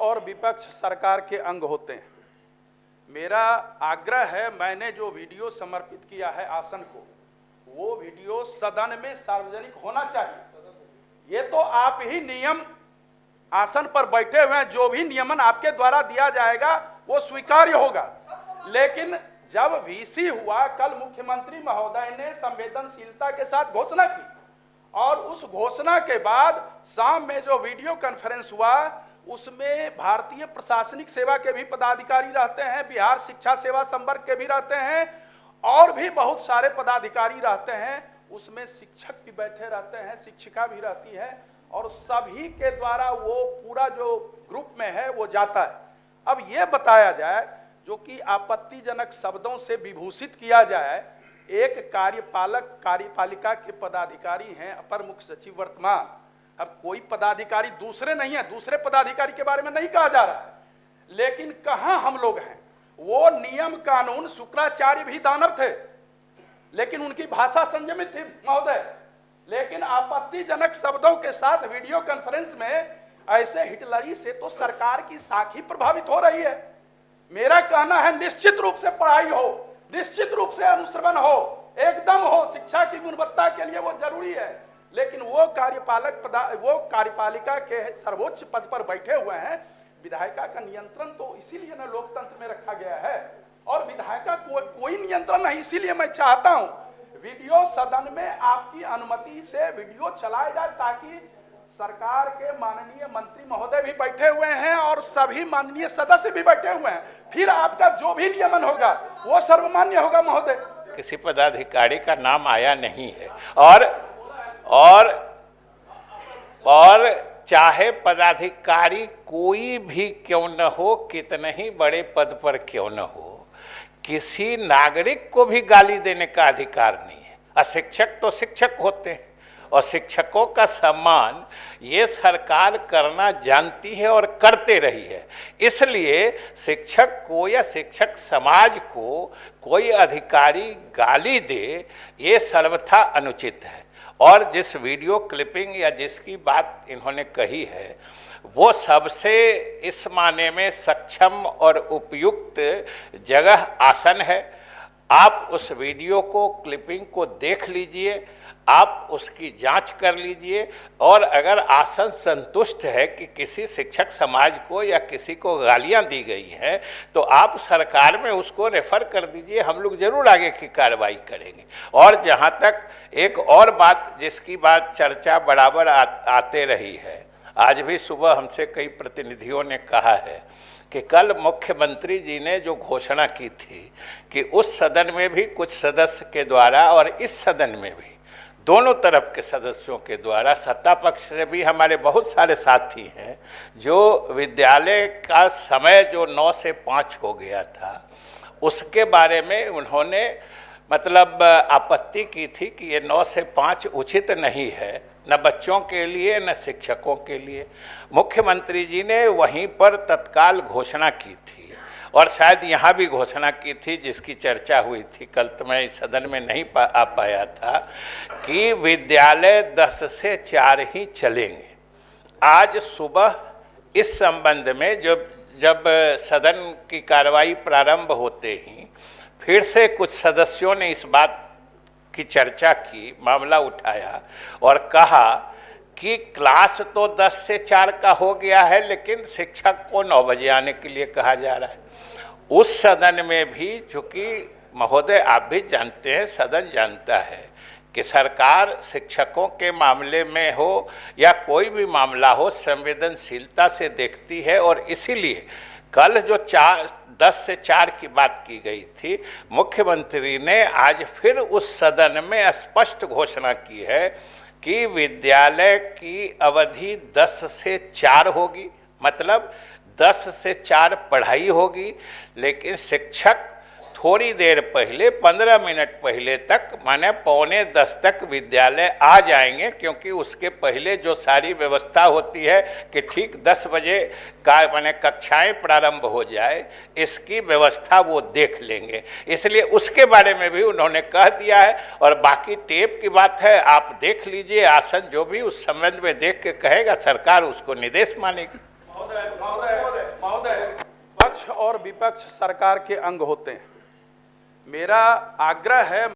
और विपक्ष सरकार के अंग होते हैं। मेरा आग्रह है, मैंने जो वीडियो समर्पित किया है आसन को, वो वीडियो सदन में सार्वजनिक होना चाहिए। ये तो आप ही नियम आसन पर बैठे हुए हैं, जो भी नियमन आपके द्वारा दिया जाएगा वो स्वीकार्य होगा। लेकिन जब वीसी हुआ, कल मुख्यमंत्री महोदय ने संवेदनशीलता के साथ घोषणा की और उस घोषणा के बाद शाम में जो वीडियो कॉन्फ्रेंस हुआ उसमें भारतीय प्रशासनिक सेवा के भी पदाधिकारी रहते हैं, बिहार शिक्षा सेवा संवर्ग के भी रहते हैं और भी बहुत सारे पदाधिकारी रहते हैं। उसमें शिक्षक भी बैठे रहते हैं, शिक्षिका भी रहती है और सभी के द्वारा वो पूरा जो ग्रुप में है वो जाता है। अब ये बताया जाए, जो कि आपत्तिजनक शब्दों से विभूषित किया जाए, एक कार्यपालिका के पदाधिकारी हैं, अपर मुख्य सचिव वर्तमान। अब कोई पदाधिकारी दूसरे नहीं है, दूसरे पदाधिकारी के बारे में नहीं कहा जा रहा है, लेकिन कहां हम लोग हैं। वो नियम कानून, शुक्राचार्य भी दानव थे लेकिन उनकी भाषा संयमित थी महोदय। लेकिन आपत्तिजनक शब्दों के साथ वीडियो कॉन्फ्रेंस में ऐसे हिटलरी से तो सरकार की साख ही प्रभावित हो रही है। मेरा कहना है निश्चित रूप से पढ़ाई हो, निश्चित रूप से अनुश्रवण हो, एकदम हो, शिक्षा की गुणवत्ता के लिए वो जरूरी है। लेकिन वो कार्यपालिका के सर्वोच्च पद पर बैठे हुए हैं। विधायिका का नियंत्रण तो इसीलिए ना लोकतंत्र में रखा गया है और विधायिका कोई नियंत्रण नहीं। इसीलिए मैं चाहता हूं वीडियो सदन में आपकी अनुमति से वीडियो चलाया जाए, ताकि सरकार के माननीय मंत्री महोदय भी बैठे हुए हैं और सभी माननीय सदस्य भी बैठे हुए हैं। फिर आपका जो भी नियमन होगा वो सर्वमान्य होगा महोदय। किसी पदाधिकारी का नाम आया नहीं है और चाहे पदाधिकारी कोई भी क्यों न हो, कितने ही बड़े पद पर क्यों न हो, किसी नागरिक को भी गाली देने का अधिकार नहीं है। अशिक्षक तो शिक्षक होते हैं और शिक्षकों का सम्मान ये सरकार करना जानती है और करते रही है। इसलिए शिक्षक को या शिक्षक समाज को कोई अधिकारी गाली दे, ये सर्वथा अनुचित है। और जिस वीडियो क्लिपिंग या जिसकी बात इन्होंने कही है, वो सबसे इस माने में सक्षम और उपयुक्त जगह आसन है। आप उस वीडियो को, क्लिपिंग को देख लीजिए, आप उसकी जांच कर लीजिए और अगर आसन संतुष्ट है कि किसी शिक्षक समाज को या किसी को गालियां दी गई हैं, तो आप सरकार में उसको रेफर कर दीजिए, हम लोग जरूर आगे की कार्रवाई करेंगे। और जहां तक एक और बात, जिसकी बात चर्चा बराबर आते रही है, आज भी सुबह हमसे कई प्रतिनिधियों ने कहा है कि कल मुख्यमंत्री जी ने जो घोषणा की थी कि उस सदन में भी कुछ सदस्य के द्वारा और इस सदन में भी दोनों तरफ के सदस्यों के द्वारा, सत्ता पक्ष से भी हमारे बहुत सारे साथी हैं, जो विद्यालय का समय जो 9 से 5 हो गया था, उसके बारे में उन्होंने मतलब आपत्ति की थी कि ये 9 से 5 उचित नहीं है, न बच्चों के लिए न शिक्षकों के लिए। मुख्यमंत्री जी ने वहीं पर तत्काल घोषणा की थी और शायद यहाँ भी घोषणा की थी, जिसकी चर्चा हुई थी, कल तो मैं इस सदन में नहीं आ पाया था, कि विद्यालय 10 से 4 ही चलेंगे। आज सुबह इस संबंध में जब सदन की कार्रवाई प्रारंभ होते ही फिर से कुछ सदस्यों ने इस बात की चर्चा की, मामला उठाया और कहा कि क्लास तो 10 से 4 का हो गया है, लेकिन शिक्षक को 9 बजे आने के लिए कहा जा रहा है। उस सदन में भी, चूंकि महोदय आप भी जानते हैं, सदन जानता है कि सरकार शिक्षकों के मामले में हो या कोई भी मामला हो, संवेदनशीलता से देखती है और इसीलिए कल जो 10 से 4 की बात की गई थी, मुख्यमंत्री ने आज फिर उस सदन में स्पष्ट घोषणा की है कि विद्यालय की अवधि 10 से 4 होगी, मतलब 10 से 4 पढ़ाई होगी, लेकिन शिक्षक थोड़ी देर पहले, 15 मिनट पहले तक, माने 9:45 तक विद्यालय आ जाएंगे, क्योंकि उसके पहले जो सारी व्यवस्था होती है कि ठीक 10 बजे का माने कक्षाएं प्रारंभ हो जाए, इसकी व्यवस्था वो देख लेंगे। इसलिए उसके बारे में भी उन्होंने कह दिया है और बाकी टेप की बात है, आप देख लीजिए। आसन जो भी उस संबंध में देख के कहेगा, सरकार उसको निर्देश मानेगी। और विपक्ष सरकार के अंग होते हैं। मेरा आग्रह है